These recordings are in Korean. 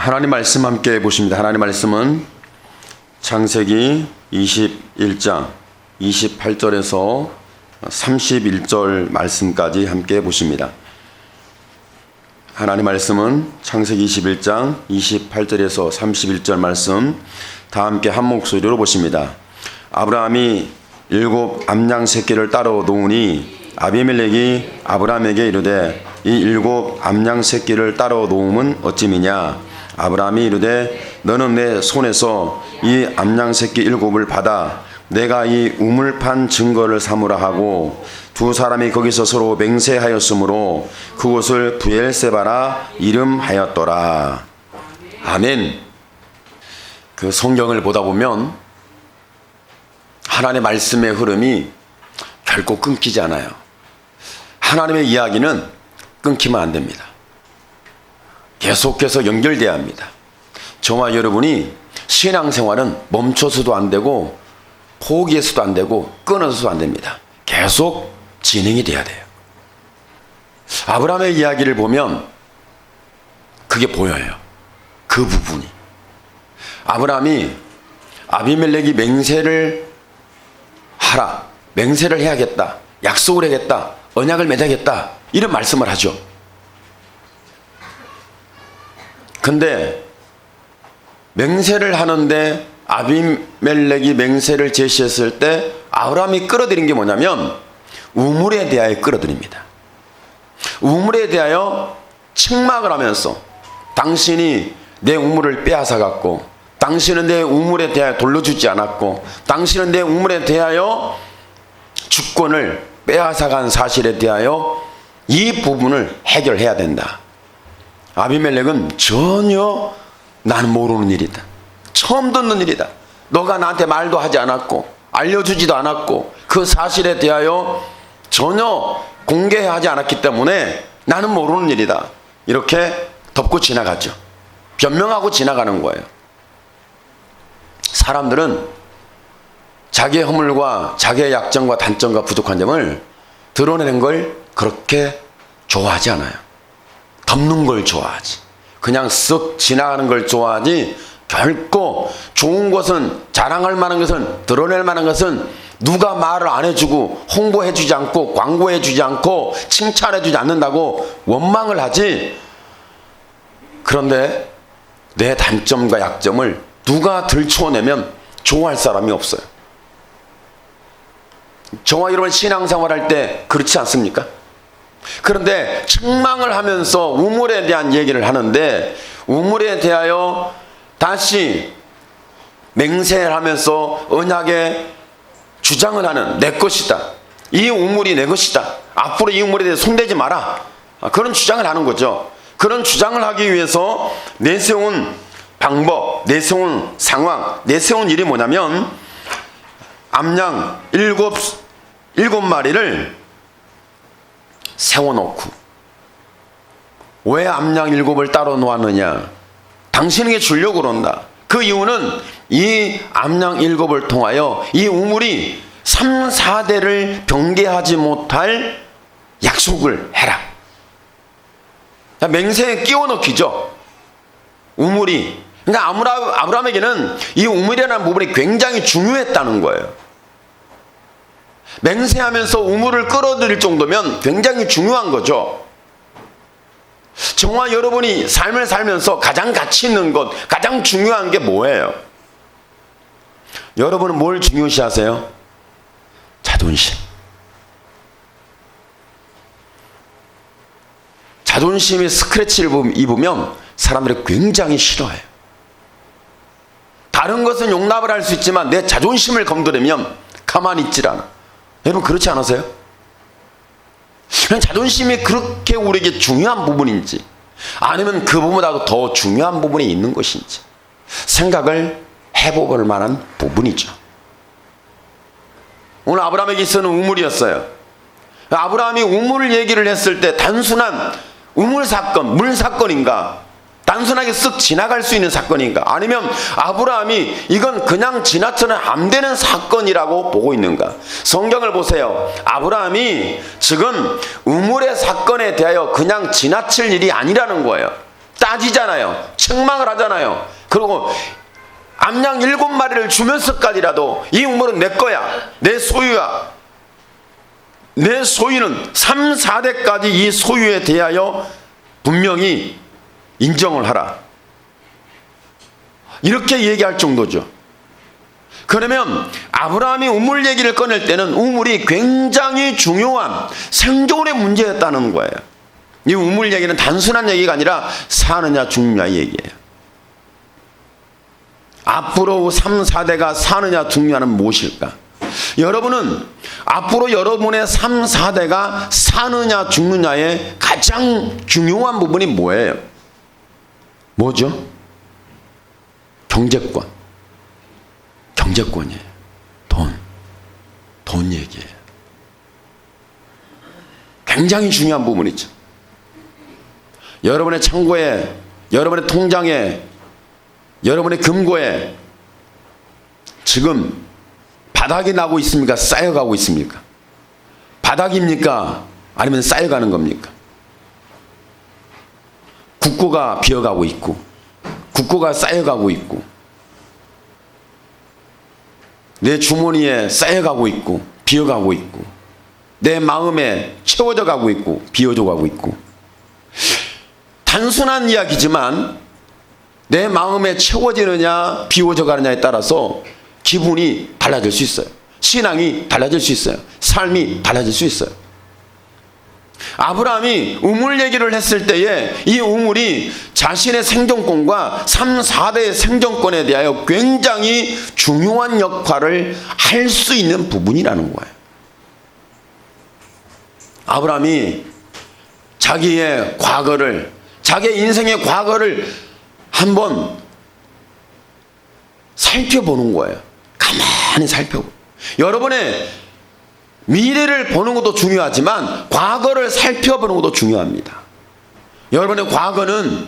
하나님 말씀 함께 보십니다. 하나님 말씀은 창세기 21장 28절에서 31절 말씀까지 함께 보십니다. 하나님 말씀은 창세기 21장 28절에서 31절 말씀 다 함께 한 목소리로 보십니다. 아브라함이 7 암양 새끼를 따로 놓으니 아비멜렉이 아브라함에게 이르되 이 7 암양 새끼를 따로 놓음은 어찌미냐. 아브라함이 이르되 너는 내 손에서 이 암양 새끼 7을 받아 내가 이 우물판 증거를 삼으라 하고 두 사람이 거기서 서로 맹세하였으므로 그곳을 브엘세바라 이름하였더라. 아멘. 그 성경을 보다 보면 하나님의 말씀의 흐름이 결코 끊기지 않아요. 하나님의 이야기는 끊기면 안 됩니다. 계속해서 연결돼야 합니다. 저와 여러분이 신앙생활은 멈춰서도 안 되고 포기해서도 안 되고 끊어서도 안 됩니다. 계속 진행이 돼야 돼요. 아브라함의 이야기를 보면 그게 보여요. 그 부분이. 아브라함이 아비멜렉이 맹세를 하라, 맹세를 해야겠다, 약속을 해야겠다, 언약을 맺어야겠다, 이런 말씀을 하죠. 근데 맹세를 하는데 아비멜렉이 맹세를 제시했을 때 아브라함이 끌어들인 게 뭐냐면 우물에 대하여 끌어들입니다. 우물에 대하여 책망을 하면서 당신이 내 우물을 빼앗아 갔고, 당신은 내 우물에 대하여 돌려주지 않았고, 당신은 내 우물에 대하여 주권을 빼앗아 간 사실에 대하여 이 부분을 해결해야 된다. 아비멜렉은 전혀 나는 모르는 일이다, 처음 듣는 일이다, 너가 나한테 말도 하지 않았고 알려주지도 않았고 그 사실에 대하여 전혀 공개하지 않았기 때문에 나는 모르는 일이다, 이렇게 덮고 지나갔죠. 변명하고 지나가는 거예요. 사람들은 자기의 허물과 자기의 약점과 단점과 부족한 점을 드러내는 걸 그렇게 좋아하지 않아요. 덮는 걸 좋아하지. 그냥 쓱 지나가는 걸 좋아하지, 결코 좋은 것은, 자랑할 만한 것은, 드러낼 만한 것은 누가 말을 안 해주고 홍보해주지 않고 광고해주지 않고 칭찬해주지 않는다고 원망을 하지. 그런데 내 단점과 약점을 누가 들춰내면 좋아할 사람이 없어요. 저와 여러분 신앙생활 할 때 그렇지 않습니까? 그런데 책망을 하면서 우물에 대한 얘기를 하는데 우물에 대하여 다시 맹세를 하면서 언약에 주장을 하는, 내 것이다, 이 우물이 내 것이다, 앞으로 이 우물에 대해서 손대지 마라, 그런 주장을 하는 거죠. 그런 주장을 하기 위해서 내세운 방법, 내세운 상황, 내세운 일이 뭐냐면 암양 7마리를 세워놓고. 왜 암양 7을 따로 놓았느냐? 당신에게 주려고 그런다. 그 이유는 이 암양 7을 통하여 이 우물이 3, 4대를 경계하지 못할 약속을 해라. 맹세에 끼워 넣기죠. 우물이. 그러니까 아브라함에게는 이 우물이라는 부분이 굉장히 중요했다는 거예요. 맹세하면서 우물을 끌어들일 정도면 굉장히 중요한 거죠. 저와 여러분이 삶을 살면서 가장 가치 있는 것, 가장 중요한 게 뭐예요? 여러분은 뭘 중요시하세요? 자존심. 자존심이 스크래치를 입으면 사람들이 굉장히 싫어해요. 다른 것은 용납을 할 수 있지만 내 자존심을 건드리면 가만히 있질 않아. 여러분 그렇지 않으세요? 자존심이 그렇게 우리에게 중요한 부분인지, 아니면 그보다도 더 중요한 부분이 있는 것인지 생각을 해볼 만한 부분이죠. 오늘 아브라함에게 있어는 우물이었어요. 아브라함이 우물 얘기를 했을 때 단순한 우물 사건, 물 사건인가? 단순하게 쓱 지나갈 수 있는 사건인가? 아니면 아브라함이 이건 그냥 지나쳐는 안 되는 사건이라고 보고 있는가? 성경을 보세요. 아브라함이 지금 우물의 사건에 대하여 그냥 지나칠 일이 아니라는 거예요. 따지잖아요. 책망을 하잖아요. 그리고 암양 7마리를 주면서까지라도 이 우물은 내 거야, 내 소유야, 내 소유는 3, 4대까지 이 소유에 대하여 분명히 인정을 하라, 이렇게 얘기할 정도죠. 그러면 아브라함이 우물 얘기를 꺼낼 때는 우물이 굉장히 중요한 생존의 문제였다는 거예요. 이 우물 얘기는 단순한 얘기가 아니라 사느냐 죽느냐의 얘기예요. 앞으로 3, 4대가 사느냐 죽느냐는 무엇일까? 여러분은 앞으로 여러분의 3, 4대가 사느냐 죽느냐의 가장 중요한 부분이 뭐예요? 뭐죠? 경제권. 경제권이에요. 돈 얘기예요. 굉장히 중요한 부분이죠. 여러분의 창고에, 여러분의 통장에, 여러분의 금고에 지금 바닥이 나고 있습니까? 쌓여가고 있습니까? 바닥입니까? 아니면 쌓여가는 겁니까? 국고가 비어가고 있고, 국고가 쌓여가고 있고, 내 주머니에 쌓여가고 있고, 비어가고 있고, 내 마음에 채워져 가고 있고, 비어져 가고 있고. 단순한 이야기지만 내 마음에 채워지느냐 비워져 가느냐에 따라서 기분이 달라질 수 있어요. 신앙이 달라질 수 있어요. 삶이 달라질 수 있어요. 아브라함이 우물 얘기를 했을 때에 이 우물이 자신의 생존권과 3, 4대의 생존권에 대하여 굉장히 중요한 역할을 할 수 있는 부분이라는 거예요. 아브라함이 자기의 과거를, 자기의 인생의 과거를 한번 살펴보는 거예요. 가만히 살펴보고. 여러분의 미래를 보는 것도 중요하지만 과거를 살펴보는 것도 중요합니다. 여러분의 과거는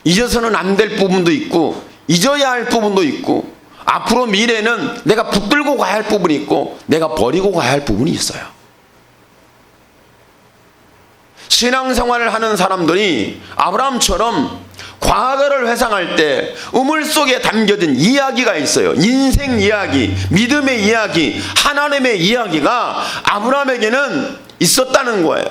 잊어서는 안 될 부분도 있고, 잊어야 할 부분도 있고, 앞으로 미래는 내가 붙들고 가야 할 부분이 있고, 내가 버리고 가야 할 부분이 있어요. 신앙생활을 하는 사람들이 아브라함처럼 과거를 회상할 때 우물 속에 담겨진 이야기가 있어요. 인생 이야기, 믿음의 이야기, 하나님의 이야기가 아브라함에게는 있었다는 거예요.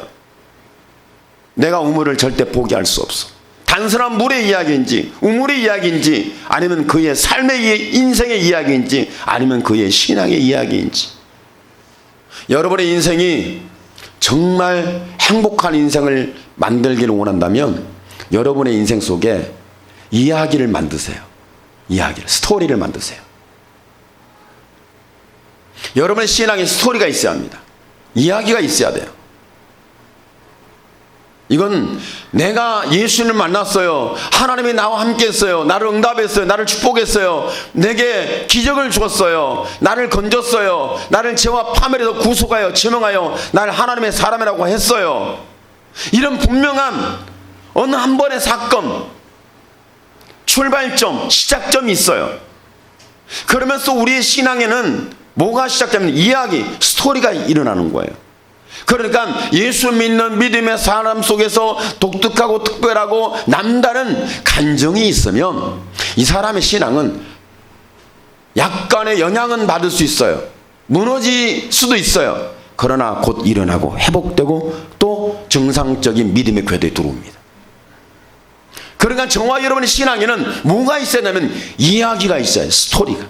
내가 우물을 절대 포기할 수 없어. 단순한 물의 이야기인지, 우물의 이야기인지, 아니면 그의 삶의 인생의 이야기인지, 아니면 그의 신앙의 이야기인지. 여러분의 인생이 정말 행복한 인생을 만들기를 원한다면 여러분의 인생 속에 이야기를 만드세요. 이야기를, 스토리를 만드세요. 여러분의 신앙에 스토리가 있어야 합니다. 이야기가 있어야 돼요. 이건 내가 예수님을 만났어요. 하나님이 나와 함께 했어요. 나를 응답했어요. 나를 축복했어요. 내게 기적을 주었어요. 나를 건졌어요. 나를 죄와 파멸에서 구속하여 지명하여 나를 하나님의 사람이라고 했어요. 이런 분명한 어느 한 번의 사건, 출발점, 시작점이 있어요. 그러면서 우리의 신앙에는 뭐가 시작되면 이야기, 스토리가 일어나는 거예요. 그러니까 예수 믿는 믿음의 사람 속에서 독특하고 특별하고 남다른 간정이 있으면 이 사람의 신앙은 약간의 영향은 받을 수 있어요. 무너질 수도 있어요. 그러나 곧 일어나고 회복되고 또 정상적인 믿음의 궤도에 들어옵니다. 그러니까 저와 여러분의 신앙에는 뭐가 있어야 되냐면 이야기가 있어요. 스토리가.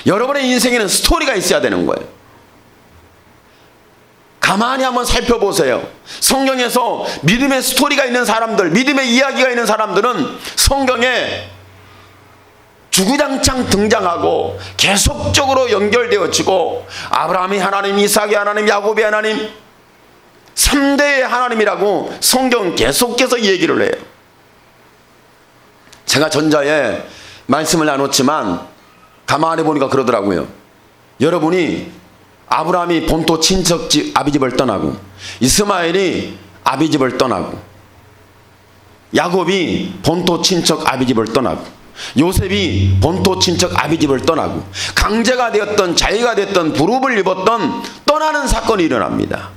여러분의 인생에는 스토리가 있어야 되는 거예요. 가만히 한번 살펴보세요. 성경에서 믿음의 스토리가 있는 사람들, 믿음의 이야기가 있는 사람들은 성경에 주구장창 등장하고 계속적으로 연결되어지고 아브라함이 하나님, 이삭이 하나님, 야곱이 하나님, 3대의 하나님이라고 성경 계속해서 얘기를 해요. 제가 전자에 말씀을 나눴지만 가만히 보니까 그러더라고요. 여러분이 아브라함이 본토 친척집 아비집을 떠나고, 이스마엘이 아비집을 떠나고, 야곱이 본토 친척 아비집을 떠나고, 요셉이 본토 친척 아비집을 떠나고, 강제가 되었던, 자유가 됐던, 부름을 입었던 떠나는 사건이 일어납니다.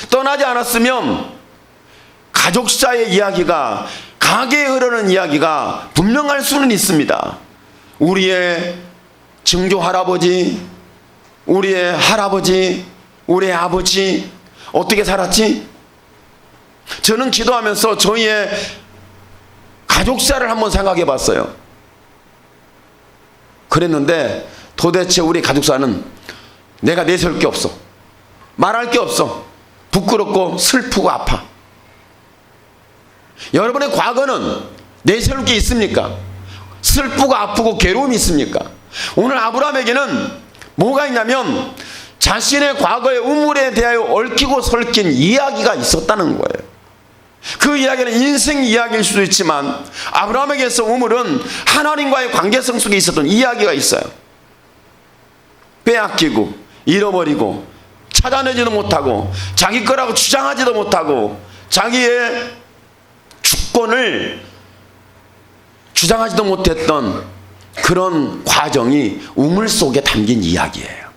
떠나지 않았으면 가족사의 이야기가, 가게에 흐르는 이야기가 분명할 수는 있습니다. 우리의 증조 할아버지, 우리의 할아버지, 우리의 아버지 어떻게 살았지? 저는 기도하면서 저희의 가족사를 한번 생각해 봤어요. 그랬는데 도대체 우리 가족사는 내가 내세울 게 없어. 말할 게 없어. 부끄럽고 슬프고 아파. 여러분의 과거는 내세울 게 있습니까? 슬프고 아프고 괴로움이 있습니까? 오늘 아브라함에게는 뭐가 있냐면 자신의 과거의 우물에 대하여 얽히고 설킨 이야기가 있었다는 거예요. 그 이야기는 인생 이야기일 수도 있지만 아브라함에게서 우물은 하나님과의 관계성 속에 있었던 이야기가 있어요. 빼앗기고 잃어버리고 찾아내지도 못하고 자기 거라고 주장하지도 못하고 자기의 주권을 주장하지도 못했던 그런 과정이 우물 속에 담긴 이야기예요.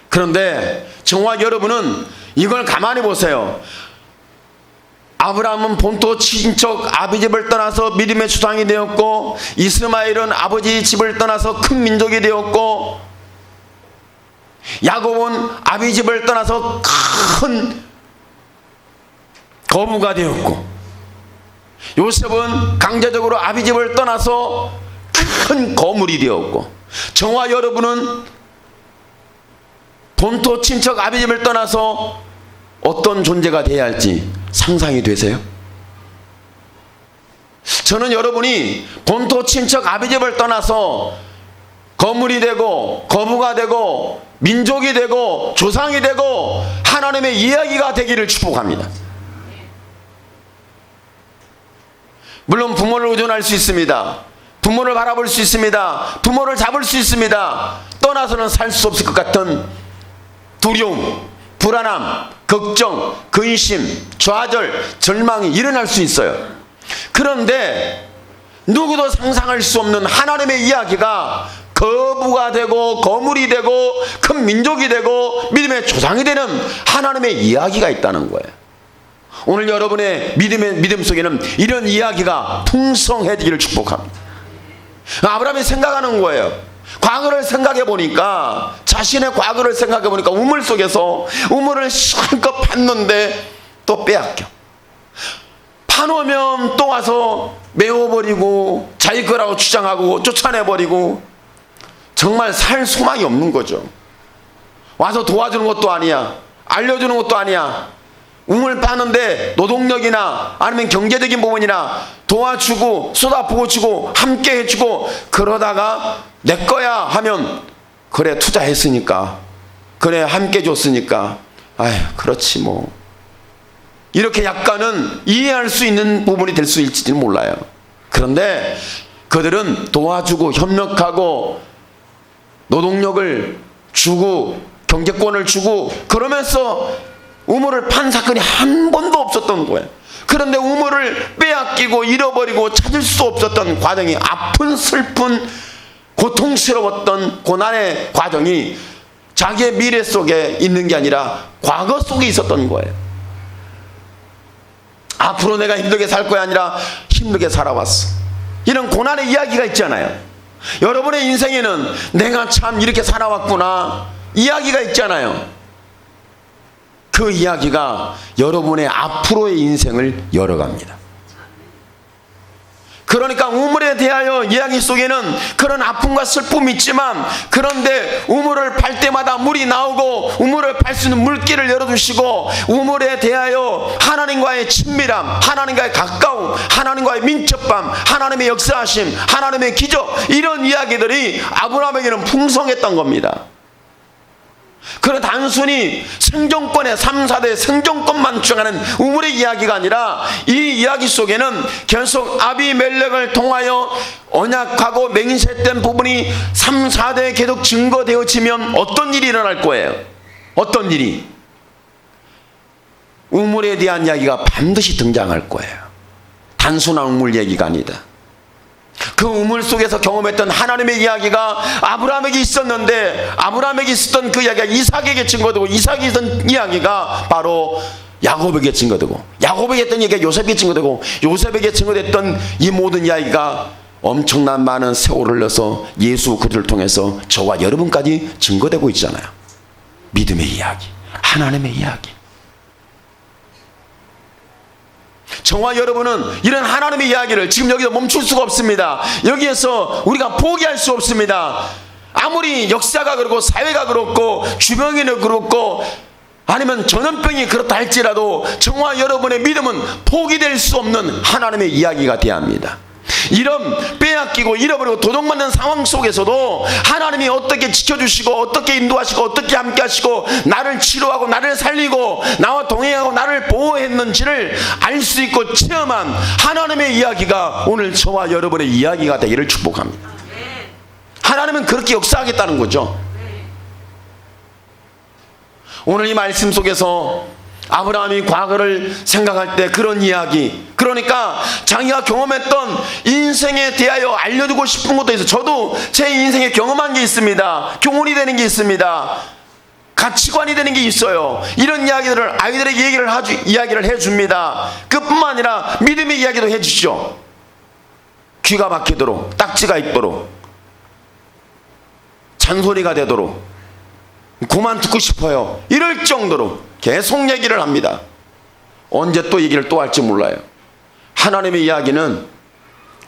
그런데 저와 여러분은 이걸 가만히 보세요. 아브라함은 본토 친척 아비 집을 떠나서 믿음의 주상이 되었고, 이스마엘은 아버지 집을 떠나서 큰 민족이 되었고, 야곱은 아비 집을 떠나서 큰 거부가 되었고, 요셉은 강제적으로 아비 집을 떠나서 큰 거물이 되었고, 저와 여러분은 본토 친척 아비 집을 떠나서 어떤 존재가 되어야 할지 상상이 되세요? 저는 여러분이 본토 친척 아비 집을 떠나서 거물이 되고 거부가 되고 민족이 되고 조상이 되고 하나님의 이야기가 되기를 축복합니다. 물론 부모를 의존할 수 있습니다. 부모를 바라볼 수 있습니다. 부모를 잡을 수 있습니다. 떠나서는 살 수 없을 것 같은 두려움, 불안함, 걱정, 근심, 좌절, 절망이 일어날 수 있어요. 그런데 누구도 상상할 수 없는 하나님의 이야기가 거부가 되고 거물이 되고 큰 민족이 되고 믿음의 조상이 되는 하나님의 이야기가 있다는 거예요. 오늘 여러분의 믿음 속에는 이런 이야기가 풍성해지기를 축복합니다. 아브라함이 생각하는 거예요. 과거를 생각해 보니까, 자신의 과거를 생각해 보니까 우물 속에서 우물을 실컷 팠는데 또 빼앗겨. 파놓으면 또 와서 메워버리고 자기 거라고 주장하고 쫓아내버리고, 정말 살 소망이 없는 거죠. 와서 도와주는 것도 아니야, 알려주는 것도 아니야. 우물 파는데 노동력이나 아니면 경제적인 부분이나 도와주고 쏟아부어 주고 함께 해주고, 그러다가 내 거야 하면 그래 투자했으니까, 그래 함께 줬으니까, 아휴 그렇지 뭐, 이렇게 약간은 이해할 수 있는 부분이 될 수 있을지는 몰라요. 그런데 그들은 도와주고 협력하고 노동력을 주고 경제권을 주고 그러면서 우물을 판 사건이 한 번도 없었던 거예요. 그런데 우물을 빼앗기고 잃어버리고 찾을 수 없었던 과정이, 아픈 슬픈 고통스러웠던 고난의 과정이 자기의 미래 속에 있는 게 아니라 과거 속에 있었던 거예요. 앞으로 내가 힘들게 살 거야 아니라 힘들게 살아왔어. 이런 고난의 이야기가 있잖아요. 여러분의 인생에는 내가 참 이렇게 살아왔구나 이야기가 있잖아요. 그 이야기가 여러분의 앞으로의 인생을 열어갑니다. 그러니까 우물에 대하여 이야기 속에는 그런 아픔과 슬픔이 있지만, 그런데 우물을 팔 때마다 물이 나오고 우물을 팔 수 있는 물길을 열어주시고, 우물에 대하여 하나님과의 친밀함, 하나님과의 가까움, 하나님과의 민첩함, 하나님의 역사하심, 하나님의 기적, 이런 이야기들이 아브라함에게는 풍성했던 겁니다. 그런 단순히 생존권의 3, 4대 생존권만 주장하는 우물의 이야기가 아니라, 이 이야기 속에는 계속 아비멜렉을 통하여 언약하고 맹세했던 부분이 3, 4대에 계속 증거되어지면 어떤 일이 일어날 거예요? 어떤 일이? 우물에 대한 이야기가 반드시 등장할 거예요. 단순한 우물 얘기가 아니다. 그 우물 속에서 경험했던 하나님의 이야기가 아브라함에게 있었는데, 아브라함에게 있었던 그 이야기가 이삭에게 증거되고, 이삭이 있던 이야기가 바로 야곱에게 증거되고, 야곱에게 했던 얘기가 요셉에게 증거되고, 요셉에게 증거됐던 이 모든 이야기가 엄청난 많은 세월을 흘러서 예수 그리스도를 통해서 저와 여러분까지 증거되고 있잖아요. 믿음의 이야기, 하나님의 이야기. 저와 여러분은 이런 하나님의 이야기를 지금 여기서 멈출 수가 없습니다. 여기에서 우리가 포기할 수 없습니다. 아무리 역사가 그렇고 사회가 그렇고 주변이 그렇고 아니면 전염병이 그렇다 할지라도 저와 여러분의 믿음은 포기될 수 없는 하나님의 이야기가 되어야 합니다. 이런 빼앗기고 잃어버리고 도둑맞는 상황 속에서도 하나님이 어떻게 지켜주시고 어떻게 인도하시고 어떻게 함께 하시고 나를 치료하고 나를 살리고 나와 동행하고 나를 보호했는지를 알 수 있고 체험한 하나님의 이야기가 오늘 저와 여러분의 이야기가 되기를 축복합니다. 하나님은 그렇게 역사하겠다는 거죠. 오늘 이 말씀 속에서 아브라함이 과거를 생각할 때 그런 이야기, 그러니까 자기가 경험했던 인생에 대하여 알려주고 싶은 것도 있어요. 저도 제 인생에 경험한 게 있습니다. 교훈이 되는 게 있습니다. 가치관이 되는 게 있어요. 이런 이야기들을 아이들에게 이야기를 해줍니다. 그뿐만 아니라 믿음의 이야기도 해주시죠. 귀가 막히도록, 딱지가 있도록, 잔소리가 되도록, 그만 듣고 싶어요, 이럴 정도로 계속 얘기를 합니다. 언제 또 얘기를 또 할지 몰라요. 하나님의 이야기는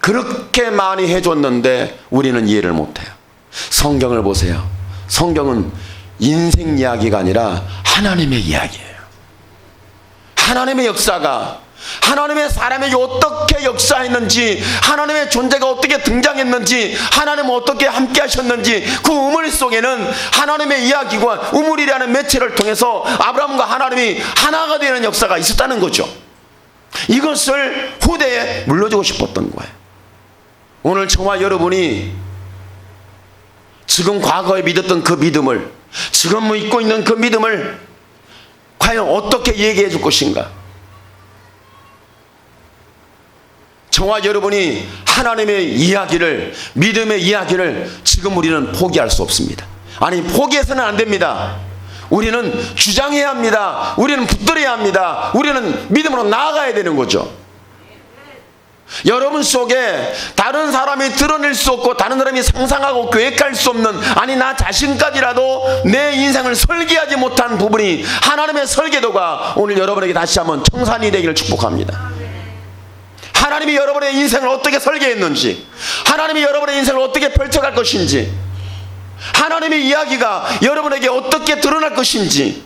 그렇게 많이 해줬는데 우리는 이해를 못해요. 성경을 보세요. 성경은 인생 이야기가 아니라 하나님의 이야기예요. 하나님의 역사가, 하나님의 사람에게 어떻게 역사했는지, 하나님의 존재가 어떻게 등장했는지, 하나님은 어떻게 함께 하셨는지, 그 우물 속에는 하나님의 이야기와 우물이라는 매체를 통해서 아브라함과 하나님이 하나가 되는 역사가 있었다는 거죠. 이것을 후대에 물려주고 싶었던 거예요. 오늘 저와 여러분이 지금 과거에 믿었던 그 믿음을, 지금 믿고 있는 그 믿음을 과연 어떻게 얘기해 줄 것인가? 저와 여러분이 하나님의 이야기를, 믿음의 이야기를 지금 우리는 포기할 수 없습니다. 아니, 포기해서는 안 됩니다. 우리는 주장해야 합니다. 우리는 붙들어야 합니다. 우리는 믿음으로 나아가야 되는 거죠. 여러분 속에 다른 사람이 드러낼 수 없고 다른 사람이 상상하고 계획할 수 없는, 아니 나 자신까지라도 내 인생을 설계하지 못한 부분이 하나님의 설계도가 오늘 여러분에게 다시 한번 청산이 되기를 축복합니다. 하나님이 여러분의 인생을 어떻게 설계했는지, 하나님이 여러분의 인생을 어떻게 펼쳐갈 것인지, 하나님의 이야기가 여러분에게 어떻게 드러날 것인지,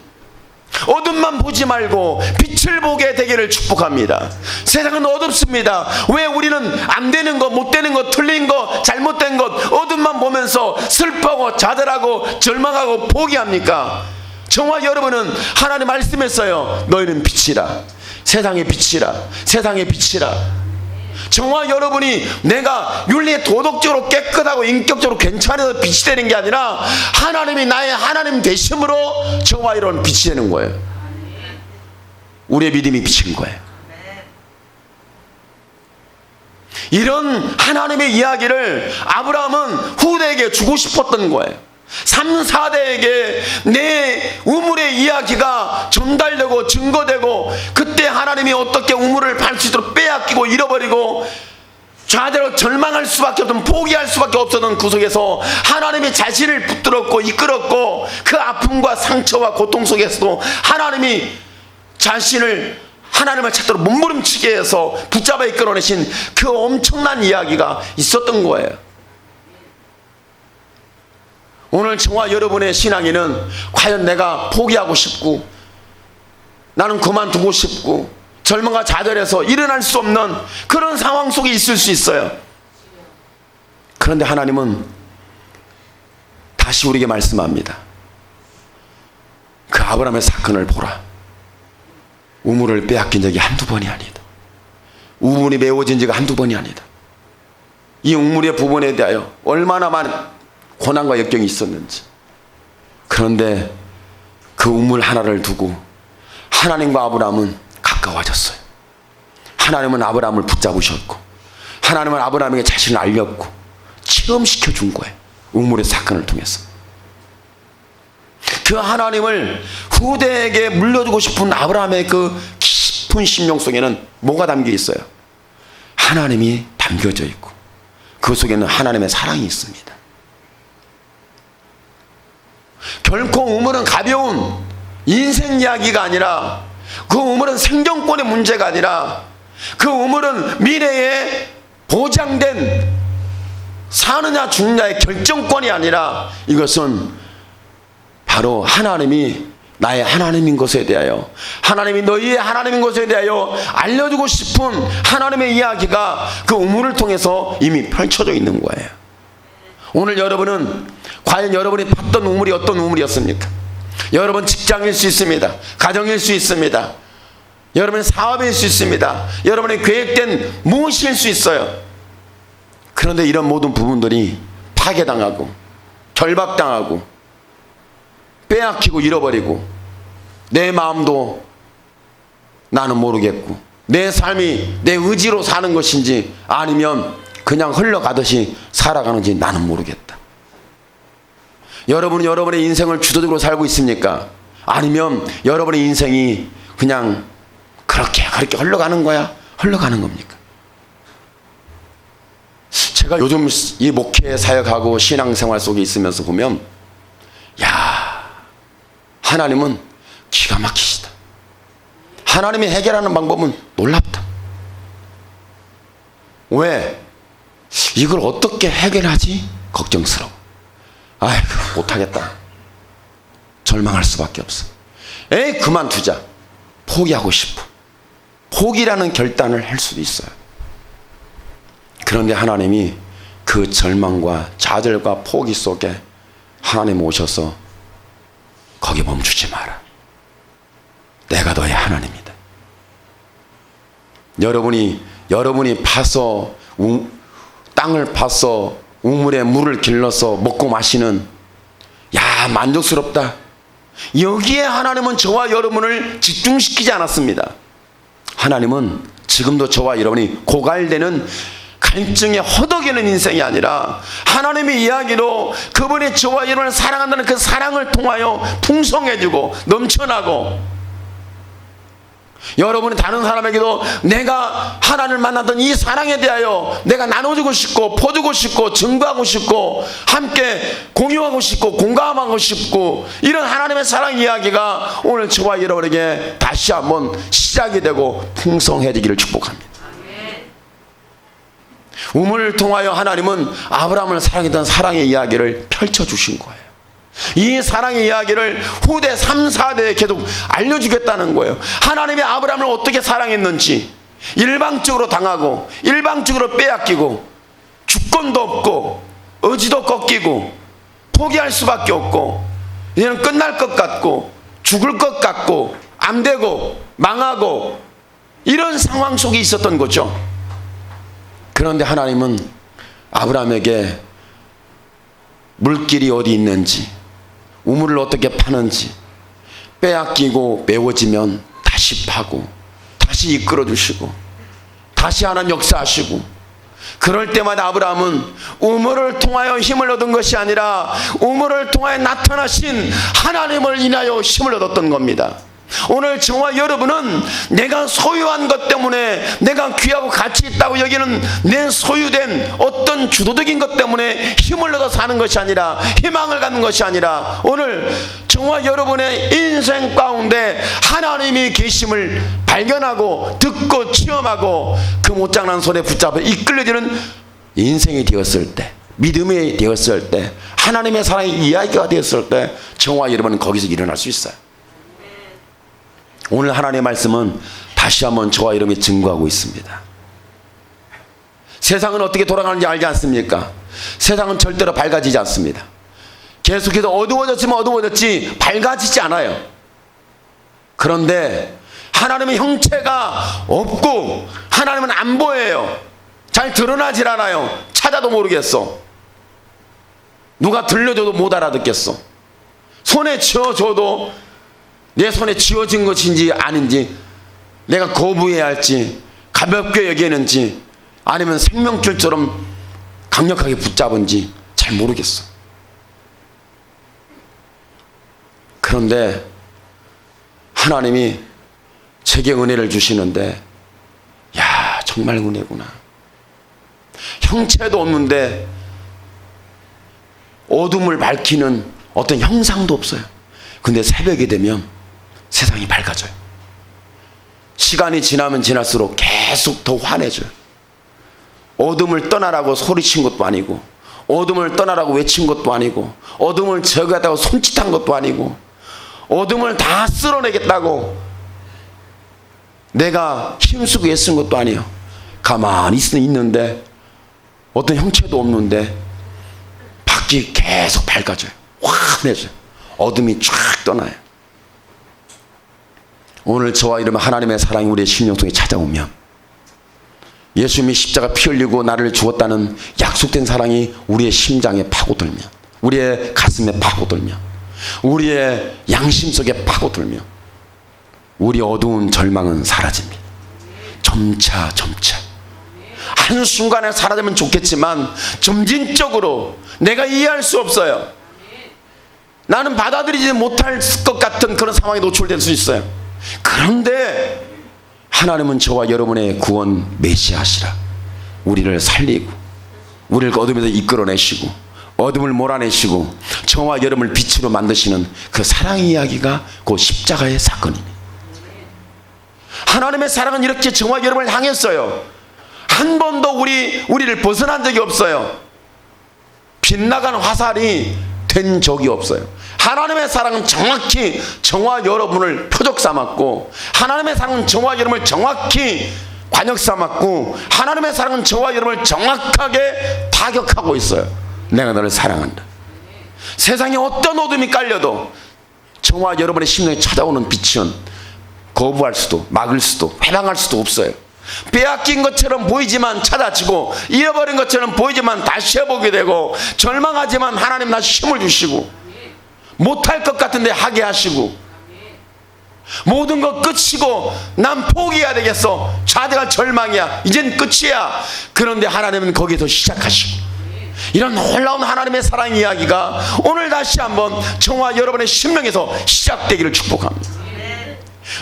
어둠만 보지 말고 빛을 보게 되기를 축복합니다. 세상은 어둡습니다. 왜 우리는 안 되는 것, 못 되는 것, 틀린 것, 잘못된 것, 어둠만 보면서 슬퍼하고 좌절하고 절망하고 포기합니까? 저와 여러분은 하나님 말씀했어요. 너희는 빛이라, 세상의 빛이라, 세상의 빛이라. 저와 여러분이 내가 윤리에 도덕적으로 깨끗하고 인격적으로 괜찮아서 빛이 되는 게 아니라 하나님이 나의 하나님 되심으로 저와 여러분 빛이 되는 거예요. 우리의 믿음이 빛인 거예요. 이런 하나님의 이야기를 아브라함은 후대에게 주고 싶었던 거예요. 3, 4대에게 내 우물의 이야기가 전달되고 증거되고, 그때 하나님이 어떻게 우물을 팔 수 있도록 빼앗기고 잃어버리고 좌대로 절망할 수밖에 없던, 포기할 수밖에 없었던 그 속에서 하나님이 자신을 붙들었고 이끌었고, 그 아픔과 상처와 고통 속에서도 하나님이 자신을 하나님을 찾도록 몸부림치게 해서 붙잡아 이끌어내신 그 엄청난 이야기가 있었던 거예요. 오늘 저와 여러분의 신앙에는 과연 내가 포기하고 싶고 나는 그만두고 싶고 절망과 좌절해서 일어날 수 없는 그런 상황 속에 있을 수 있어요. 그런데 하나님은 다시 우리에게 말씀합니다. 그 아브라함의 사건을 보라. 우물을 빼앗긴 적이 한두 번이 아니다. 우물이 메워진 적이 한두 번이 아니다. 이 우물의 부분에 대하여 얼마나 많은 고난과 역경이 있었는지. 그런데 그 우물 하나를 두고 하나님과 아브라함은 가까워졌어요. 하나님은 아브라함을 붙잡으셨고 하나님은 아브라함에게 자신을 알렸고 체험시켜 준 거예요. 우물의 사건을 통해서. 그 하나님을 후대에게 물려주고 싶은 아브라함의 그 깊은 심령 속에는 뭐가 담겨 있어요? 하나님이 담겨져 있고 그 속에는 하나님의 사랑이 있습니다. 결코 우물은 가벼운 인생 이야기가 아니라, 그 우물은 생존권의 문제가 아니라, 그 우물은 미래에 보장된 사느냐 죽느냐의 결정권이 아니라, 이것은 바로 하나님이 나의 하나님인 것에 대하여, 하나님이 너희의 하나님인 것에 대하여 알려주고 싶은 하나님의 이야기가 그 우물을 통해서 이미 펼쳐져 있는 거예요. 오늘 여러분은 과연 여러분이 봤던 우물이 어떤 우물이었습니까? 여러분 직장일 수 있습니다. 가정일 수 있습니다. 여러분의 사업일 수 있습니다. 여러분의 계획된 무엇일 수 있어요. 그런데 이런 모든 부분들이 파괴당하고 결박당하고 빼앗기고 잃어버리고, 내 마음도 나는 모르겠고, 내 삶이 내 의지로 사는 것인지 아니면 그냥 흘러가듯이 살아가는지 나는 모르겠다. 여러분은 여러분의 인생을 주도적으로 살고 있습니까? 아니면 여러분의 인생이 그냥 그렇게 흘러가는 거야? 흘러가는 겁니까? 제가 요즘 이 목회 사역하고 신앙생활 속에 있으면서 보면, 야, 하나님은 기가 막히시다. 하나님이 해결하는 방법은 놀랍다. 왜? 이걸 어떻게 해결하지? 걱정스러워. 아이고, 못하겠다. 절망할 수밖에 없어. 에이, 그만두자. 포기하고 싶어. 포기라는 결단을 할 수도 있어요. 그런데 하나님이 그 절망과 좌절과 포기 속에 하나님 오셔서 거기 멈추지 마라. 내가 너의 하나님이다. 여러분이 파서 땅을 파서 우물에 물을 길러서 먹고 마시는, 야, 만족스럽다. 여기에 하나님은 저와 여러분을 집중시키지 않았습니다. 하나님은 지금도 저와 여러분이 고갈되는 갈증에 허덕이는 인생이 아니라, 하나님의 이야기로 그분이 저와 여러분을 사랑한다는 그 사랑을 통하여 풍성해지고 넘쳐나고, 여러분이 다른 사람에게도 내가 하나님을 만났던 이 사랑에 대하여 내가 나눠주고 싶고 퍼주고 싶고 증거하고 싶고 함께 공유하고 싶고 공감하고 싶고, 이런 하나님의 사랑 이야기가 오늘 저와 여러분에게 다시 한번 시작이 되고 풍성해지기를 축복합니다. 우물을 통하여 하나님은 아브라함을 사랑했던 사랑의 이야기를 펼쳐주신 거예요. 이 사랑의 이야기를 후대 3, 4대에 계속 알려주겠다는 거예요. 하나님이 아브라함을 어떻게 사랑했는지, 일방적으로 당하고 일방적으로 빼앗기고 주권도 없고 의지도 꺾이고 포기할 수밖에 없고 이제는 끝날 것 같고 죽을 것 같고 안 되고 망하고 이런 상황 속에 있었던 거죠. 그런데 하나님은 아브라함에게 물길이 어디 있는지, 우물을 어떻게 파는지, 빼앗기고 메워지면 다시 파고 다시 이끌어 주시고 다시 하나님 역사하시고, 그럴 때마다 아브라함은 우물을 통하여 힘을 얻은 것이 아니라 우물을 통하여 나타나신 하나님을 인하여 힘을 얻었던 겁니다. 오늘 저와 여러분은 내가 소유한 것 때문에, 내가 귀하고 가치 있다고 여기는 내 소유된 어떤 주도적인 것 때문에 힘을 얻어 사는 것이 아니라, 희망을 갖는 것이 아니라, 오늘 저와 여러분의 인생 가운데 하나님이 계심을 발견하고 듣고 체험하고 그 못장난 손에 붙잡아 이끌려지는 인생이 되었을 때, 믿음이 되었을 때, 하나님의 사랑의 이야기가 되었을 때 저와 여러분은 거기서 일어날 수 있어요. 오늘 하나님의 말씀은 다시 한번 저와 여러분이 증거하고 있습니다. 세상은 어떻게 돌아가는지 알지 않습니까? 세상은 절대로 밝아지지 않습니다. 계속해서 어두워졌으면 어두워졌지 밝아지지 않아요. 그런데 하나님의 형체가 없고 하나님은 안 보여요. 잘 드러나질 않아요. 찾아도 모르겠어. 누가 들려줘도 못 알아듣겠어. 손에 쥐어줘도 내 손에 쥐어진 것인지 아닌지, 내가 거부해야 할지 가볍게 여기는지 아니면 생명줄처럼 강력하게 붙잡은지 잘 모르겠어. 그런데 하나님이 제게 은혜를 주시는데, 야, 정말 은혜구나. 형체도 없는데 어둠을 밝히는 어떤 형상도 없어요. 근데 새벽이 되면 세상이 밝아져요. 시간이 지나면 지날수록 계속 더 환해져요. 어둠을 떠나라고 소리친 것도 아니고, 어둠을 떠나라고 외친 것도 아니고, 어둠을 제거하다고 손짓한 것도 아니고, 어둠을 다 쓸어내겠다고 내가 힘쓰고 애쓴 것도 아니에요. 가만히 있는데 어떤 형체도 없는데 밖이 계속 밝아져요. 환해져요. 어둠이 쫙 떠나요. 오늘 저와 여러분, 하나님의 사랑이 우리의 심령 속에 찾아오면, 예수님이 십자가 피 흘리고 나를 주었다는 약속된 사랑이 우리의 심장에 파고들면, 우리의 가슴에 파고들면, 우리의 양심 속에 파고들면, 우리 어두운 절망은 사라집니다. 점차 한순간에 사라지면 좋겠지만 점진적으로 내가 이해할 수 없어요. 나는 받아들이지 못할 것 같은 그런 상황에 노출될 수 있어요. 그런데 하나님은 저와 여러분의 구원 메시아시라 우리를 살리고, 우리를 어둠에서 이끌어내시고, 어둠을 몰아내시고 저와 여러분을 빛으로 만드시는 그 사랑 이야기가 그 십자가의 사건입니다. 하나님의 사랑은 이렇게 저와 여러분을 향했어요. 한 번도 우리를 벗어난 적이 없어요. 빗나간 화살이 된 적이 없어요. 하나님의 사랑은 정확히 저와 여러분을 표적 삼았고, 하나님의 사랑은 저와 여러분을 정확히 관역 삼았고, 하나님의 사랑은 저와 여러분을 정확하게 타격하고 있어요. 내가 너를 사랑한다. 세상에 어떤 어둠이 깔려도 저와 여러분의 심령에 찾아오는 빛은 거부할 수도, 막을 수도, 회방할 수도 없어요. 빼앗긴 것처럼 보이지만 찾아지고, 잃어버린 것처럼 보이지만 다시 해보게 되고, 절망하지만 하나님 다시 힘을 주시고, 못할 것 같은데 하게 하시고, 모든 것 끝이고 난 포기해야 되겠어, 좌대가 절망이야, 이젠 끝이야. 그런데 하나님은 거기서 시작하시고, 이런 놀라운 하나님의 사랑 이야기가 오늘 다시 한번 저와 여러분의 심령에서 시작되기를 축복합니다.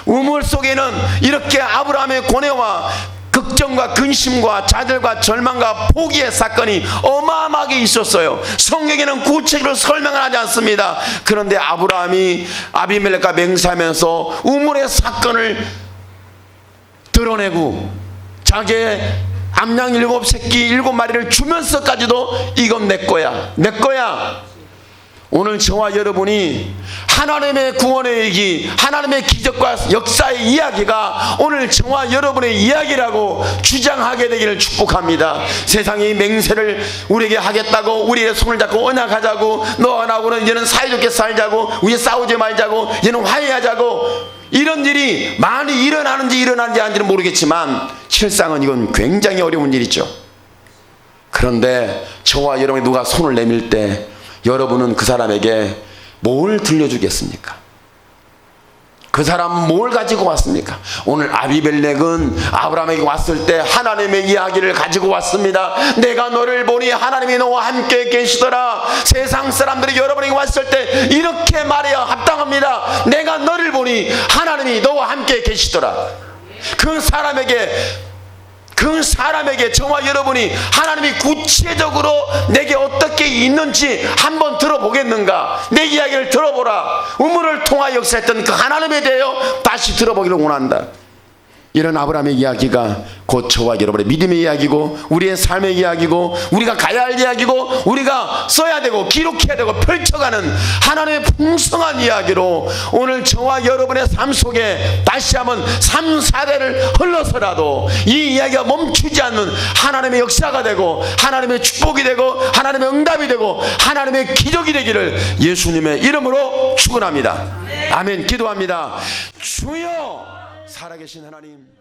우물 속에는 이렇게 아브라함의 고뇌와 걱정과 근심과 좌절과 절망과 포기의 사건이 어마어마하게 있었어요. 성경에는 구체적으로 설명을 하지 않습니다. 그런데 아브라함이 아비멜렉과 맹세하면서 우물의 사건을 드러내고, 자기의 암양 7새끼 7마리를 주면서까지도 이건 내 거야, 내 거야. 오늘 저와 여러분이 하나님의 구원의 얘기, 하나님의 기적과 역사의 이야기가 오늘 저와 여러분의 이야기라고 주장하게 되기를 축복합니다. 세상이 맹세를 우리에게 하겠다고, 우리의 손을 잡고 언약하자고, 너와 나하고는 이제는 사이좋게 살자고, 우리 싸우지 말자고, 이제는 화해하자고, 이런 일이 많이 일어나는지 아닌지는 모르겠지만 실상은 이건 굉장히 어려운 일이죠. 그런데 저와 여러분이 누가 손을 내밀 때 여러분은 그 사람에게 뭘 들려주겠습니까? 그 사람은 뭘 가지고 왔습니까? 오늘 아비멜렉은 아브라함에게 왔을 때 하나님의 이야기를 가지고 왔습니다. 내가 너를 보니 하나님이 너와 함께 계시더라. 세상 사람들이 여러분에게 왔을 때 이렇게 말해야 합당합니다. 내가 너를 보니 하나님이 너와 함께 계시더라. 그 사람에게 저와 여러분이 하나님이 구체적으로 내게 어떻게 있는지 한번 들어보겠는가? 내 이야기를 들어보라. 우물을 통하여 역사했던 그 하나님에 대하여 다시 들어보기를 원한다. 이런 아브라함의 이야기가 곧 저와 여러분의 믿음의 이야기고, 우리의 삶의 이야기고, 우리가 가야 할 이야기고, 우리가 써야 되고 기록해야 되고 펼쳐가는 하나님의 풍성한 이야기로 오늘 저와 여러분의 삶 속에 다시 한번 3, 4대를 흘러서라도 이 이야기가 멈추지 않는 하나님의 역사가 되고, 하나님의 축복이 되고, 하나님의 응답이 되고, 하나님의 기적이 되기를 예수님의 이름으로 축원합니다. 아멘. 기도합니다. 주여, 살아계신 하나님,